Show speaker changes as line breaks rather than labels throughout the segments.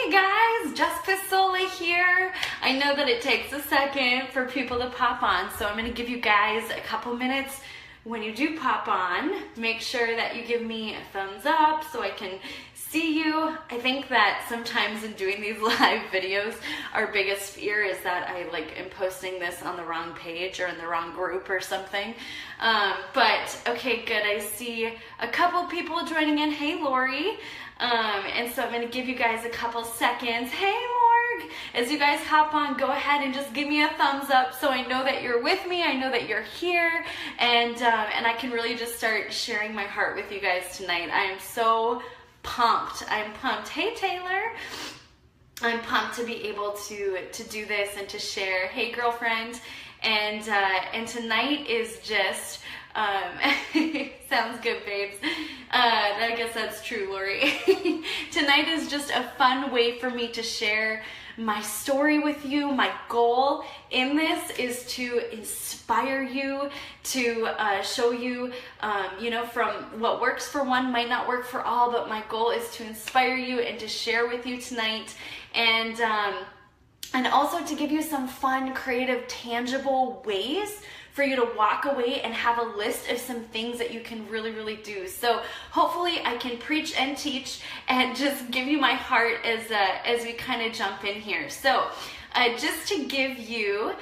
Hey guys, just Pesola here. I know that it takes a second for people to pop on, so I'm going to give you guys a couple minutes. When you do pop on, make sure that you give me a thumbs up so I can see you. I think that sometimes in doing these live videos, our biggest fear is that I am posting this on the wrong page or in the wrong group or something. But okay, good. I see a couple people joining in. Hey, Lori. And so I'm going to give you guys a couple seconds. Hey, Morg. As you guys hop on, go ahead and just give me a thumbs up so I know that you're with me. I know that you're here, and I can really just start sharing my heart with you guys tonight. I am so pumped. I'm pumped. Hey, Taylor. I'm pumped to be able to do this and to share. Hey, girlfriend. And tonight is just sounds good, babes. I guess that's true, Lori. Tonight is just a fun way for me to share my story with you. My goal in this is to inspire you, to show you, from what works for one might not work for all, but my goal is to inspire you and to share with you tonight, and also to give you some fun, creative, tangible ways for you to walk away and have a list of some things that you can really, really do. So hopefully I can preach and teach and just give you my heart as we kind of jump in here. So just to give you,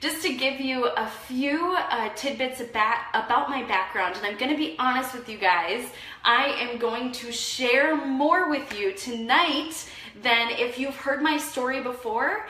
just to give you a few tidbits about my background, and I'm going to be honest with you guys, I am going to share more with you tonight than if you've heard my story before.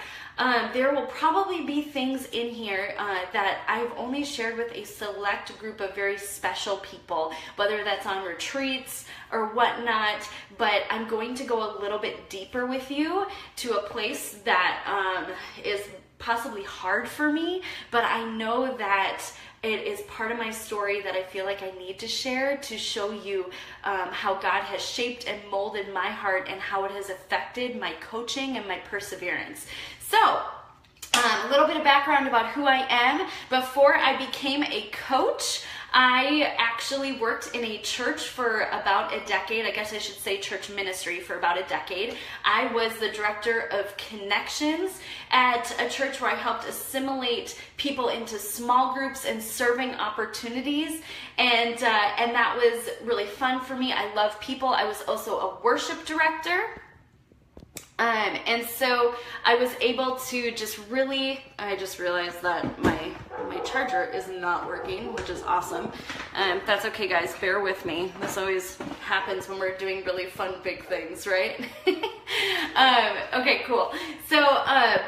There will probably be things in here that I've only shared with a select group of very special people, whether that's on retreats or whatnot, but I'm going to go a little bit deeper with you to a place that is possibly hard for me, but I know that it is part of my story that I feel like I need to share to show you how God has shaped and molded my heart and how it has affected my coaching and my perseverance. So, a little bit of background about who I am. Before I became a coach, I actually worked in a church for about a decade. I guess I should say church ministry for about a decade. I was the director of connections at a church where I helped assimilate people into small groups and serving opportunities. And that was really fun for me. I love people. I was also a worship director. And so I was able to just really, I just realized that my charger is not working, which is awesome. That's okay, guys, bear with me. This always happens when we're doing really fun, big things, right? Okay, cool. So,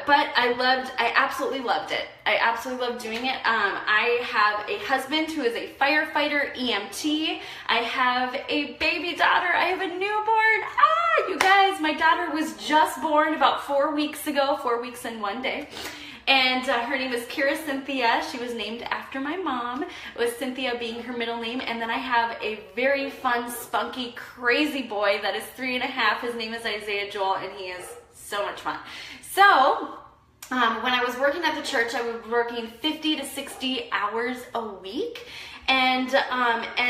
but I absolutely loved it. I absolutely loved doing it. I have a husband who is a firefighter EMT. I have a baby daughter. I have a newborn. You guys, my daughter was just born about 4 weeks ago, 4 weeks and 1 day. And her name is Kira Cynthia. She was named after my mom, with Cynthia being her middle name. And then I have a very fun, spunky, crazy boy that is 3.5. His name is Isaiah Joel, and he is so much fun. So, when I was working at the church, I was working 50 to 60 hours a week. And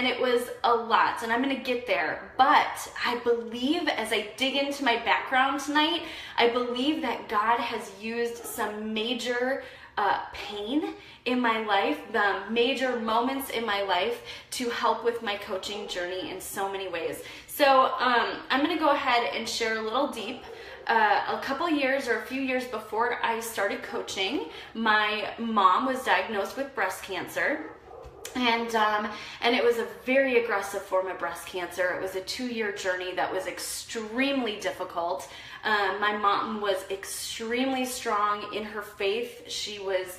it was a lot, and I'm going to get there, but I believe, as I dig into my background tonight, I believe that God has used some major pain in my life, the major moments in my life, to help with my coaching journey in so many ways. So I'm going to go ahead and share a little deep. A couple years or a few years before I started coaching, my mom was diagnosed with breast cancer. And it was a very aggressive form of breast cancer. It was a 2-year journey that was extremely difficult. My mom was extremely strong in her faith. She was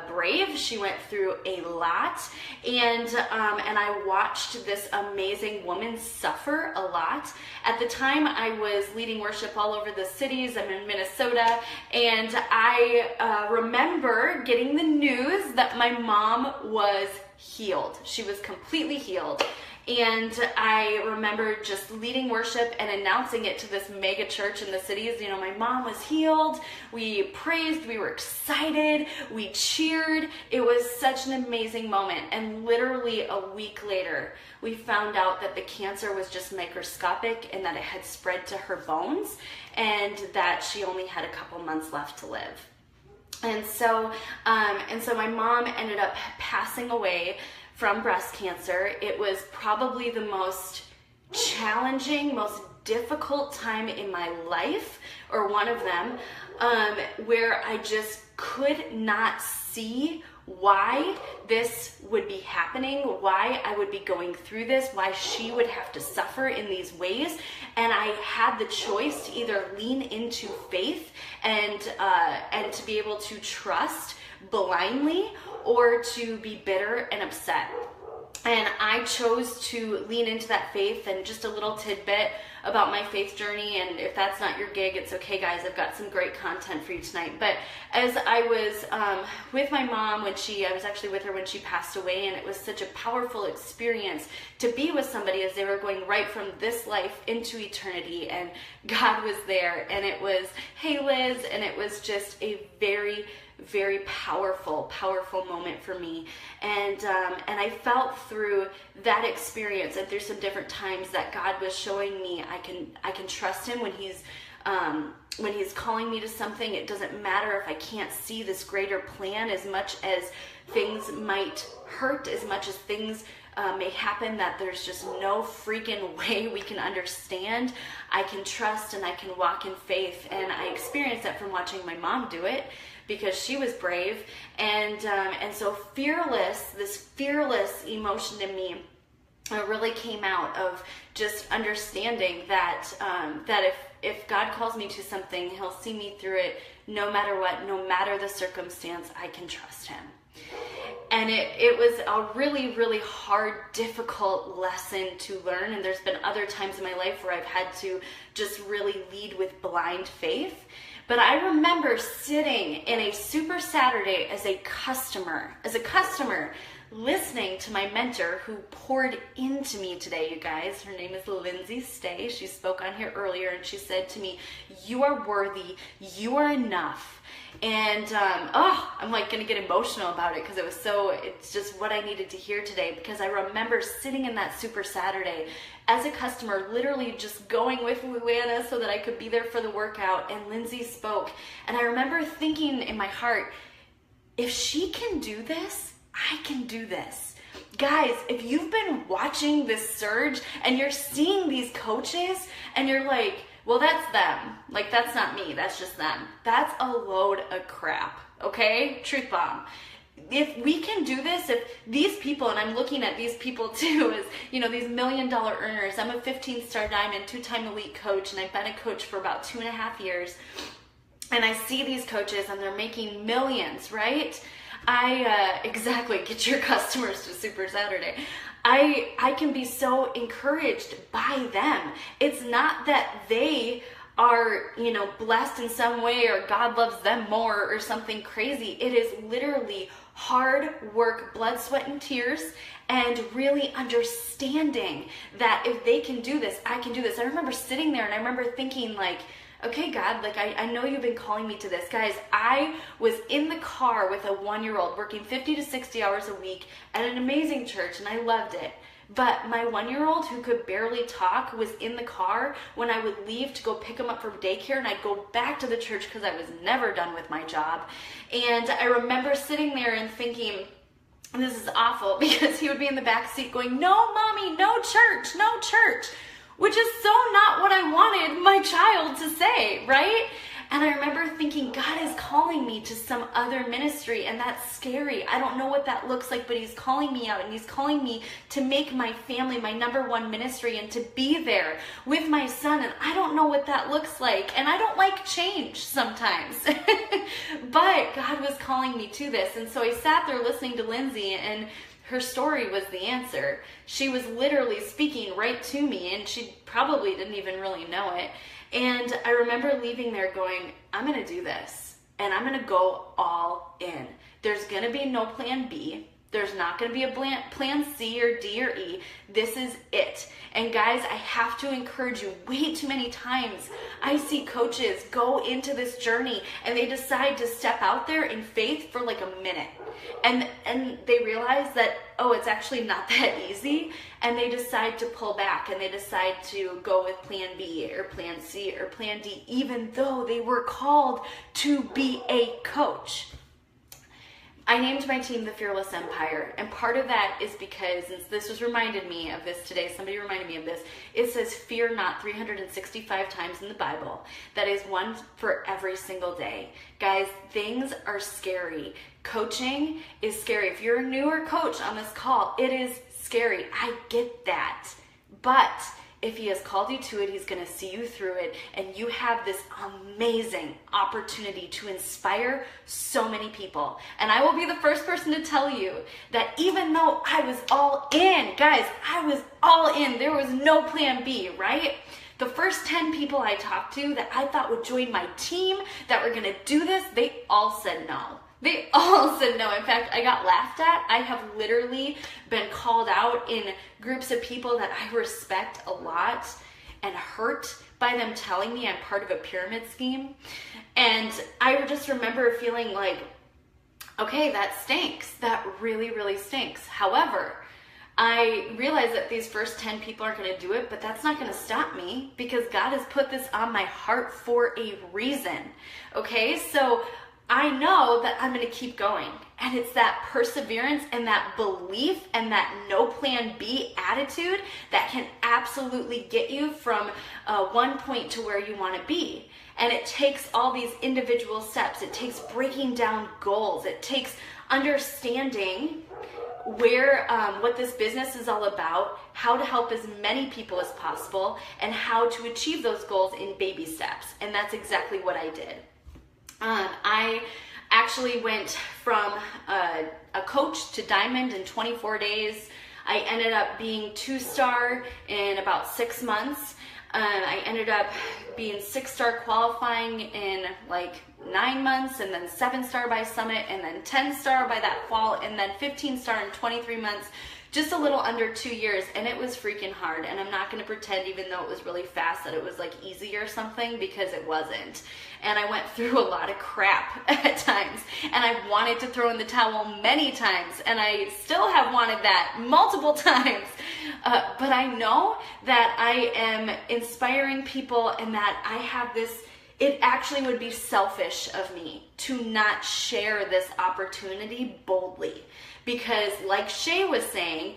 brave. She went through a lot, and I watched this amazing woman suffer a lot. At the time, I was leading worship all over the cities. I'm in Minnesota, and I remember getting the news that my mom was healed. She was completely healed. And I remember just leading worship and announcing it to this mega church in the cities. You know, my mom was healed. We praised. We were excited. We cheered. It was such an amazing moment. And literally a week later, we found out that the cancer was just microscopic and that it had spread to her bones and that she only had a couple months left to live. And so my mom ended up passing away from breast cancer. It was probably the most challenging, most difficult time in my life, or one of them, where I just could not see why this would be happening, why I would be going through this, why she would have to suffer in these ways. And I had the choice to either lean into faith and to be able to trust blindly, or to be bitter and upset. And I chose to lean into that faith. And just a little tidbit about my faith journey, and if that's not your gig, it's okay, guys. I've got some great content for you tonight. But as I was with my mom I was actually with her when she passed away, and it was such a powerful experience to be with somebody as they were going right from this life into eternity, and God was there, and it was, hey Liz, and it was just a very, very powerful moment for me. And I felt through that experience and through some different times that God was showing me I can trust him when he's calling me to something. It doesn't matter if I can't see this greater plan, as much as things might hurt, as much as things may happen that there's just no freaking way we can understand. I can trust and I can walk in faith. And I experienced that from watching my mom do it, because she was brave. And so this fearless emotion in me really came out of just understanding that if God calls me to something, he'll see me through it no matter what, no matter the circumstance. I can trust him. And it was a really, really hard, difficult lesson to learn. And there's been other times in my life where I've had to just really lead with blind faith. But I remember sitting in a Super Saturday as a customer, listening to my mentor who poured into me today, you guys. Her name is Lindsay Stay. She spoke on here earlier, and she said to me, you are worthy, you are enough. And I'm like gonna get emotional about it, because it's just what I needed to hear today. Because I remember sitting in that Super Saturday as a customer, literally just going with Luana so that I could be there for the workout, and Lindsay spoke. And I remember thinking in my heart, if she can do this, I can do this. Guys, if you've been watching this surge and you're seeing these coaches and you're like, well, that's them. Like, that's not me. That's just them. That's a load of crap. Okay? Truth bomb. If we can do this, if these people, and I'm looking at these people too as, these $1 million earners. I'm a 15-star diamond, 2-time elite coach, and I've been a coach for about 2.5 years. And I see these coaches and they're making millions, right? Exactly, get your customers to Super Saturday. I can be so encouraged by them. It's not that they are, blessed in some way, or God loves them more, or something crazy. It is literally hard work, blood, sweat, and tears, and really understanding that if they can do this, I can do this. I remember sitting there and I remember thinking, like, okay, God, like I know you've been calling me to this. Guys, I was in the car with a 1-year-old working 50 to 60 hours a week at an amazing church, and I loved it. But my 1-year-old, who could barely talk, was in the car when I would leave to go pick him up from daycare, and I'd go back to the church because I was never done with my job. And I remember sitting there and thinking, this is awful, because he would be in the back seat going, no, mommy, no church, no church. Which is so not what I wanted my child to say, right? And I remember thinking, God is calling me to some other ministry, and that's scary. I don't know what that looks like, but he's calling me out, and he's calling me to make my family my #1 ministry and to be there with my son, and I don't know what that looks like, and I don't like change sometimes. But God was calling me to this, and so I sat there listening to Lindsay, and her story was the answer. She was literally speaking right to me, and she probably didn't even really know it. And I remember leaving there going, I'm going to do this, and I'm going to go all in. There's going to be no plan B. There's not going to be a plan C or D or E. This is it. And guys, I have to encourage you, way too many times I see coaches go into this journey and they decide to step out there in faith for like a minute. And they realize that, oh, it's actually not that easy. And they decide to pull back and they decide to go with plan B or plan C or plan D, even though they were called to be a coach. I named my team the Fearless Empire, and part of that is because, and this was reminded me of this today, somebody reminded me of this, it says fear not 365 times in the Bible. That is one for every single day. Guys, things are scary. Coaching is scary. If you're a newer coach on this call, it is scary. I get that. But if he has called you to it, he's going to see you through it, and you have this amazing opportunity to inspire so many people. And I will be the first person to tell you that even though I was all in, guys, I was all in. There was no plan B, right? The first 10 people I talked to that I thought would join my team, that were going to do this, they all said no. They all said no. In fact, I got laughed at. I have literally been called out in groups of people that I respect a lot and hurt by them telling me I'm part of a pyramid scheme. And I just remember feeling like, okay, that stinks. That really, really stinks. However, I realized that these first 10 people aren't going to do it, but that's not going to stop me because God has put this on my heart for a reason. Okay, so I know that I'm going to keep going. And it's that perseverance and that belief and that no plan B attitude that can absolutely get you from one point to where you want to be. And it takes all these individual steps. It takes breaking down goals. It takes understanding where what this business is all about, how to help as many people as possible, and how to achieve those goals in baby steps. And that's exactly what I did. I actually went from a coach to diamond in 24 days. I ended up being 2-star in about 6 months. I ended up being 6-star qualifying in like 9 months, and then 7-star by summit, and then 10-star by that fall, and then 15-star in 23 months. Just a little under 2 years, and it was freaking hard. And I'm not going to pretend, even though it was really fast, that it was like easy or something, because it wasn't. And I went through a lot of crap at times, and I wanted to throw in the towel many times, and I still have wanted that multiple times. But I know that I am inspiring people, and that I have this. It actually would be selfish of me to not share this opportunity boldly. Because like Shay was saying,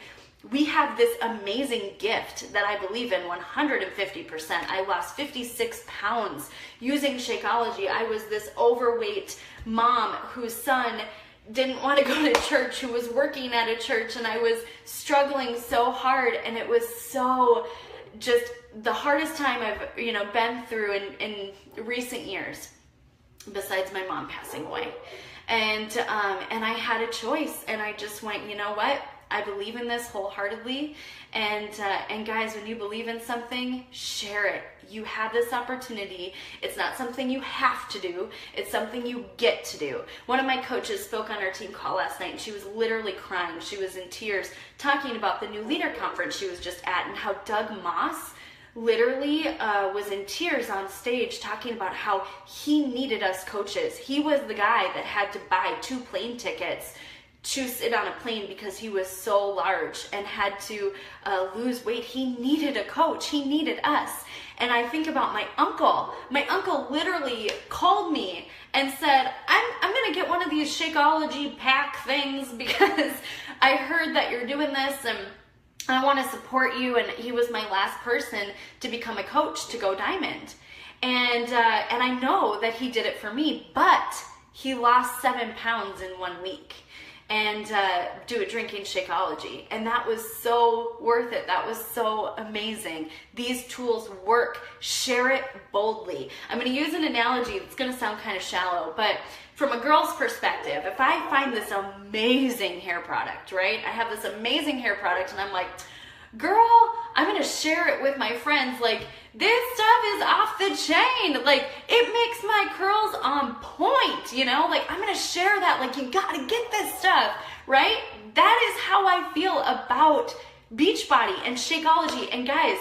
we have this amazing gift that I believe in 150%. I lost 56 pounds using Shakeology. I was this overweight mom whose son didn't want to go to church, who was working at a church, and I was struggling so hard, and it was so just the hardest time I've been through in recent years, besides my mom passing away. And I had a choice, and I just went, you know what? I believe in this wholeheartedly. And guys, when you believe in something, share it. You have this opportunity. It's not something you have to do. It's something you get to do. One of my coaches spoke on our team call last night, and she was literally crying. She was in tears talking about the new leader conference she was just at, and how Doug Moss literally was in tears on stage talking about how he needed us coaches. He was the guy that had to buy 2 plane tickets to sit on a plane because he was so large and had to lose weight. He needed a coach. He needed us. And I think about my uncle. My uncle literally called me and said, I'm going to get one of these Shakeology pack things because I heard that you're doing this, and I want to support you. And he was my last person to become a coach to go diamond. And I know that he did it for me, but he lost 7 pounds in 1 week and drinking Shakeology. And that was so worth it. That was so amazing. These tools work. Share it boldly. I'm going to use an analogy that's going to sound kind of shallow, but from a girl's perspective, if I find this amazing hair product, right? I have this amazing hair product, and I'm like, girl, I'm going to share it with my friends. Like, this stuff is off the chain. Like, it makes my curls on point, Like, I'm going to share that. Like, you got to get this stuff, right? that is how I feel about Beachbody and Shakeology. And guys,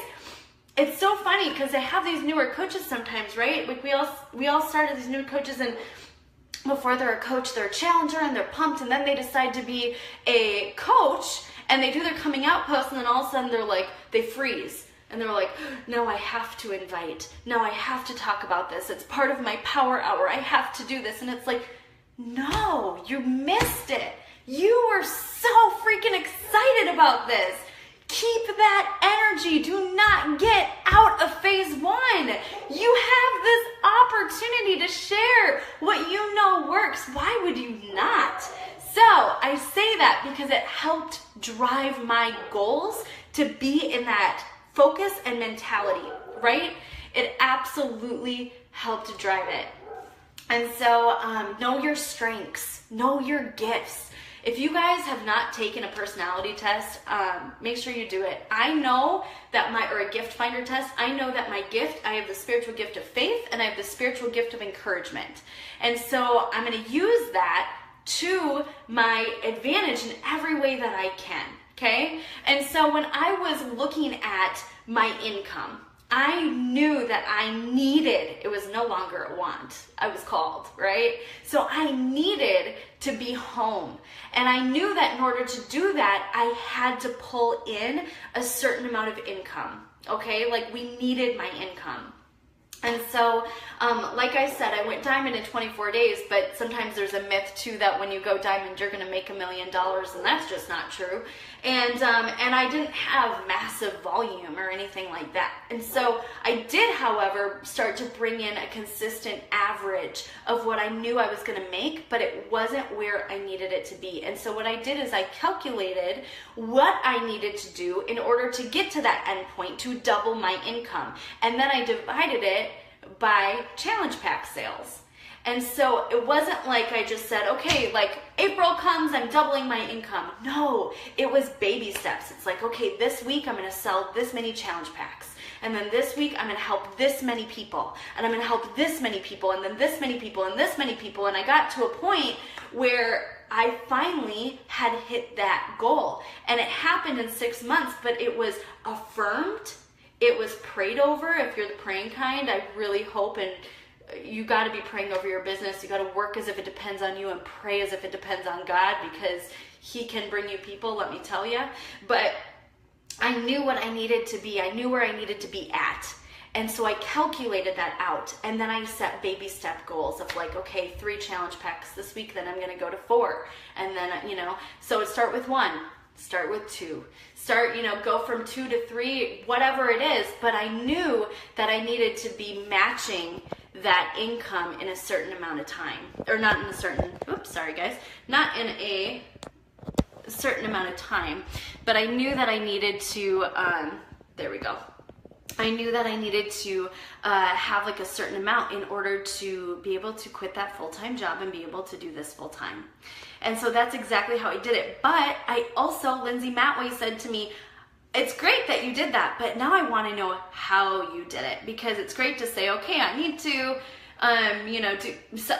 it's so funny because they have these newer coaches sometimes, right? Like we all started these new coaches, and before they're a coach, they're a challenger and they're pumped, and then they decide to be a coach and they do their coming out post, and then all of a sudden they're like, they freeze. And they're like, no, I have to invite. No, I have to talk about this. It's part of my power hour. I have to do this. And it's like, no, you missed it. You were so freaking excited about this. Keep that energy. Do not get out of phase one. You have this opportunity to share what you know works. Why would you not? So I say that because it helped drive my goals to be in that focus and mentality, right? It absolutely helped drive it. And so know your strengths, know your gifts. If you guys have not taken a personality test, make sure you do it. I know that or a gift finder test, I know that my gift, I have the spiritual gift of faith and I have the spiritual gift of encouragement. And so I'm gonna use that to my advantage in every way that I can, okay? And so when I was looking at my income, I knew that I needed, it was no longer a want, I was called, right? So I needed to be home. And I knew that in order to do that, I had to pull in a certain amount of income, okay? Like we needed my income. And so, like I said, I went diamond in 24 days, but sometimes there's a myth too that when you go diamond, you're gonna make $1 million, and that's just not true. And I didn't have massive volume or anything like that. And so I did, however, start to bring in a consistent average of what I knew I was gonna make, but it wasn't where I needed it to be. And so what I did is I calculated what I needed to do in order to get to that end point to double my income. And then I divided it by challenge pack sales. And so it wasn't like I just said, okay, like April comes, I'm doubling my income. No, it was baby steps. It's like, okay, this week I'm gonna sell this many challenge packs. And then this week I'm gonna help this many people. And I'm gonna help this many people, and then this many people, and this many people. And I got to a point where I finally had hit that goal. And it happened in 6 months, but it was affirmed. It was prayed over. If you're the praying kind, I really hope, and you got to be praying over your business. You got to work as if it depends on you and pray as if it depends on God, because He can bring you people, let me tell you. But I knew what I needed to be. I knew where I needed to be at. And so I calculated that out. And then I set baby step goals of like, okay, 3 challenge packs this week, then I'm going to go to 4. And then, so start with 1. Start with 2. Start, go from 2 to 3, whatever it is. But I knew that I needed to be matching that income in a certain amount of time. Or not in a certain, not in a certain amount of time. But I knew that I needed to, I knew that I needed to have like a certain amount in order to be able to quit that full-time job and be able to do this full-time. And so that's exactly how I did it. But I also, Lindsay Matway said to me, it's great that you did that, but now I want to know how you did it, because it's great to say, okay, I need to, do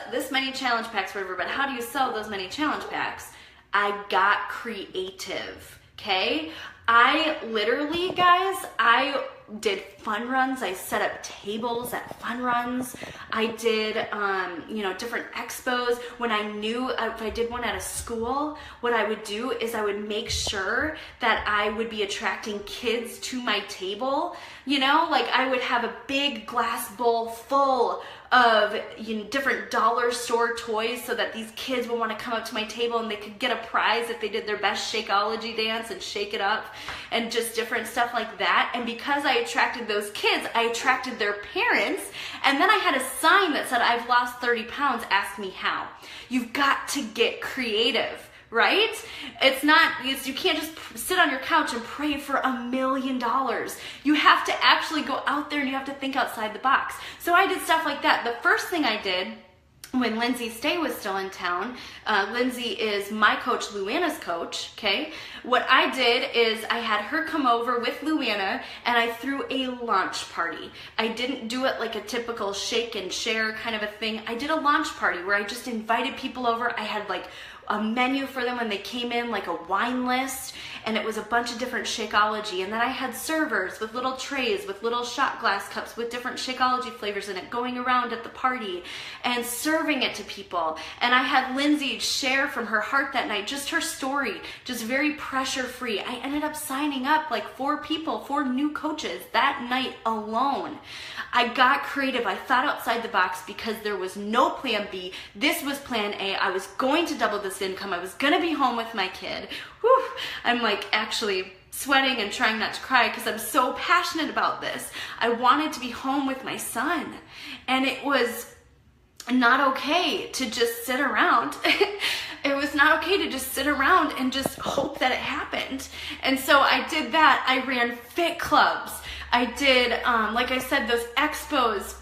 this many challenge packs, whatever, but how do you sell those many challenge packs? I got creative, okay? I literally, guys, I did fun runs. I set up tables at fun runs. I did, different expos. When I knew if I did one at a school, what I would do is I would make sure that I would be attracting kids to my table. Like I would have a big glass bowl full of different dollar store toys so that these kids would want to come up to my table and they could get a prize if they did their best Shakeology dance and shake it up and just different stuff like that. And because I attracted those kids, I attracted their parents. And then I had a sign that said, I've lost 30 pounds, ask me how. You've got to get creative. Right? You can't just sit on your couch and pray for $1 million. You have to actually go out there and you have to think outside the box. So I did stuff like that. The first thing I did when Lindsay Stay was still in town, Lindsay is my coach, Luana's coach, okay? What I did is I had her come over with Luana and I threw a launch party. I didn't do it like a typical shake and share kind of a thing. I did a launch party where I just invited people over. I had like a menu for them when they came in, like a wine list, and it was a bunch of different Shakeology. And then I had servers with little trays with little shot glass cups with different Shakeology flavors in it, going around at the party and serving it to people. And I had Lindsay share from her heart that night, just her story, just very pressure free. I ended up signing up like 4 people, 4 new coaches that night alone. I got creative. I thought outside the box because there was no plan B. This was plan A. I was going to double this income. I was going to be home with my kid. Whew. I'm like actually sweating and trying not to cry because I'm so passionate about this. I wanted to be home with my son, and it was not okay to just sit around. It was not okay to just sit around and just hope that it happened. And so I did that. I ran fit clubs. I did, like I said, those expos.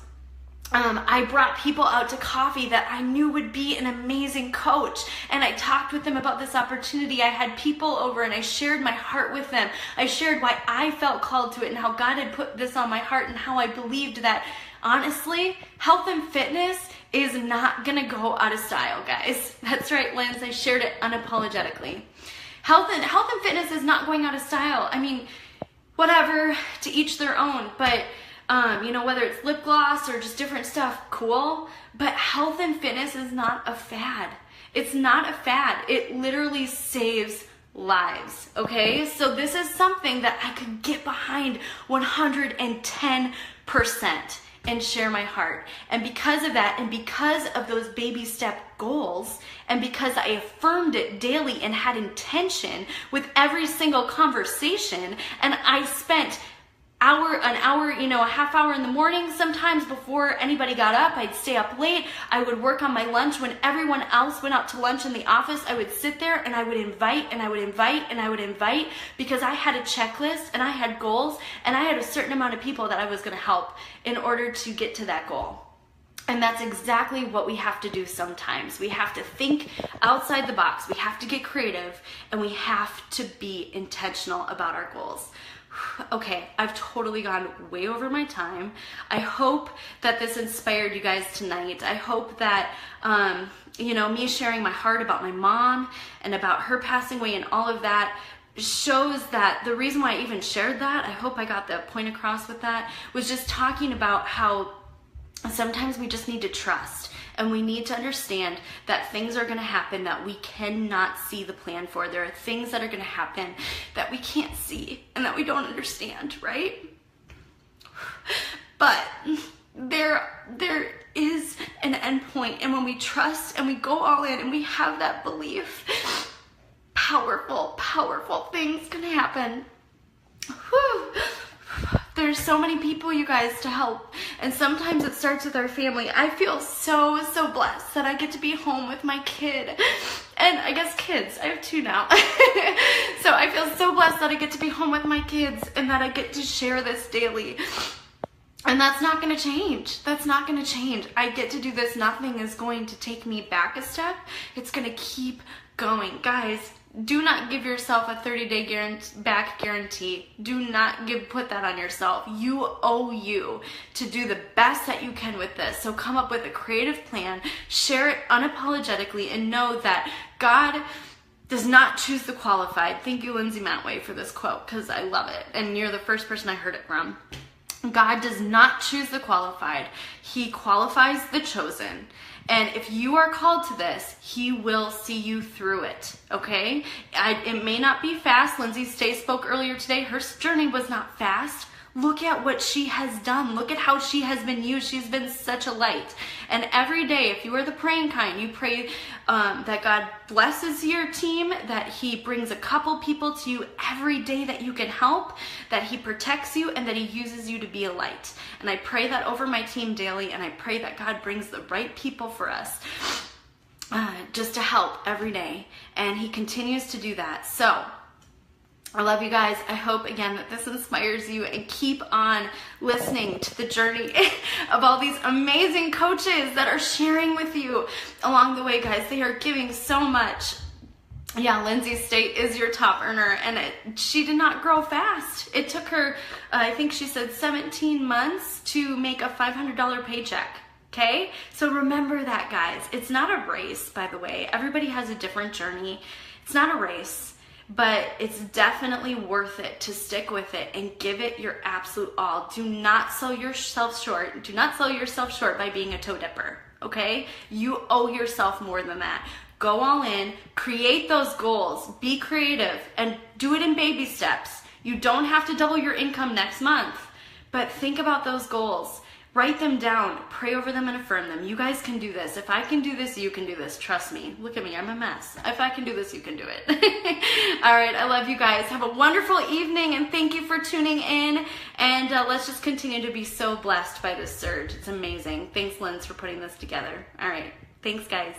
I brought people out to coffee that I knew would be an amazing coach, and I talked with them about this opportunity. I had people over and I shared my heart with them. I shared why I felt called to it and how God had put this on my heart and how I believed that, honestly, health and fitness is not gonna go out of style, guys. That's right, Linz, I shared it unapologetically. Health and fitness is not going out of style. I mean, whatever, to each their own, but you know, whether it's lip gloss or just different stuff, cool. But health and fitness is not a fad. It's not a fad. It literally saves lives, okay? So this is something that I could get behind 110% and share my heart. And because of that, and because of those baby step goals, and because I affirmed it daily and had intention with every single conversation, and I spent an hour, you know, a half hour in the morning, sometimes before anybody got up, I'd stay up late. I would work on my lunch when everyone else went out to lunch in the office. I would sit there and I would invite and I would invite and I would invite, because I had a checklist and I had goals and I had a certain amount of people that I was going to help in order to get to that goal. And that's exactly what we have to do sometimes. We have to think outside the box. We have to get creative, and we have to be intentional about our goals. Okay, I've totally gone way over my time. I hope that this inspired you guys tonight. I hope that, you know, me sharing my heart about my mom and about her passing away and all of that shows that the reason why I even shared that, I hope I got the point across with that, was just talking about how sometimes we just need to trust, and we need to understand that things are going to happen that we cannot see the plan for. There are things that are going to happen that we can't see and that we don't understand, right? But there is an end point, and when we trust and we go all in and we have that belief, powerful, powerful things can happen. Whew. There's so many people, you guys, to help, and sometimes it starts with our family. I feel so blessed that I get to be home with my kid, and I guess kids, I have 2 now. So I feel so blessed that I get to be home with my kids and that I get to share this daily. And that's not going to change. That's not going to change. I get to do this. Nothing is going to take me back a step. It's going to keep going. Guys, do not give yourself a 30-day back guarantee. Do not put that on yourself. You owe you to do the best that you can with this. So come up with a creative plan, share it unapologetically, and know that God does not choose the qualified. Thank you, Lindsay Mantway, for this quote, because I love it, and you're the first person I heard it from. God does not choose the qualified. He qualifies the chosen. And if you are called to this, He will see you through it, okay? It may not be fast. Lindsay Stay spoke earlier today. Her journey was not fast. Look at what she has done. Look at how she has been used. She's been such a light. And every day, if you are the praying kind, you pray that God blesses your team, that He brings a couple people to you every day that you can help, that He protects you, and that He uses you to be a light. And I pray that over my team daily, and I pray that God brings the right people for us just to help every day. And He continues to do that. So I love you guys. I hope, again, that this inspires you, and keep on listening to the journey of all these amazing coaches that are sharing with you along the way, guys. They are giving so much. Yeah, Lindsay State is your top earner, and she did not grow fast. It took her, I think she said 17 months to make a $500 paycheck. Okay? So remember that, guys. It's not a race, by the way. Everybody has a different journey. It's not a race, but it's definitely worth it to stick with it and give it your absolute all. Do not sell yourself short. Do not sell yourself short by being a toe dipper, okay? You owe yourself more than that. Go all in, create those goals, be creative, and do it in baby steps. You don't have to double your income next month, but think about those goals. Write them down, pray over them, and affirm them. You guys can do this. If I can do this, you can do this. Trust me. Look at me, I'm a mess. If I can do this, you can do it. All right, I love you guys. Have a wonderful evening, and thank you for tuning in. And let's just continue to be so blessed by this surge. It's amazing. Thanks, Linz, for putting this together. All right, thanks, guys.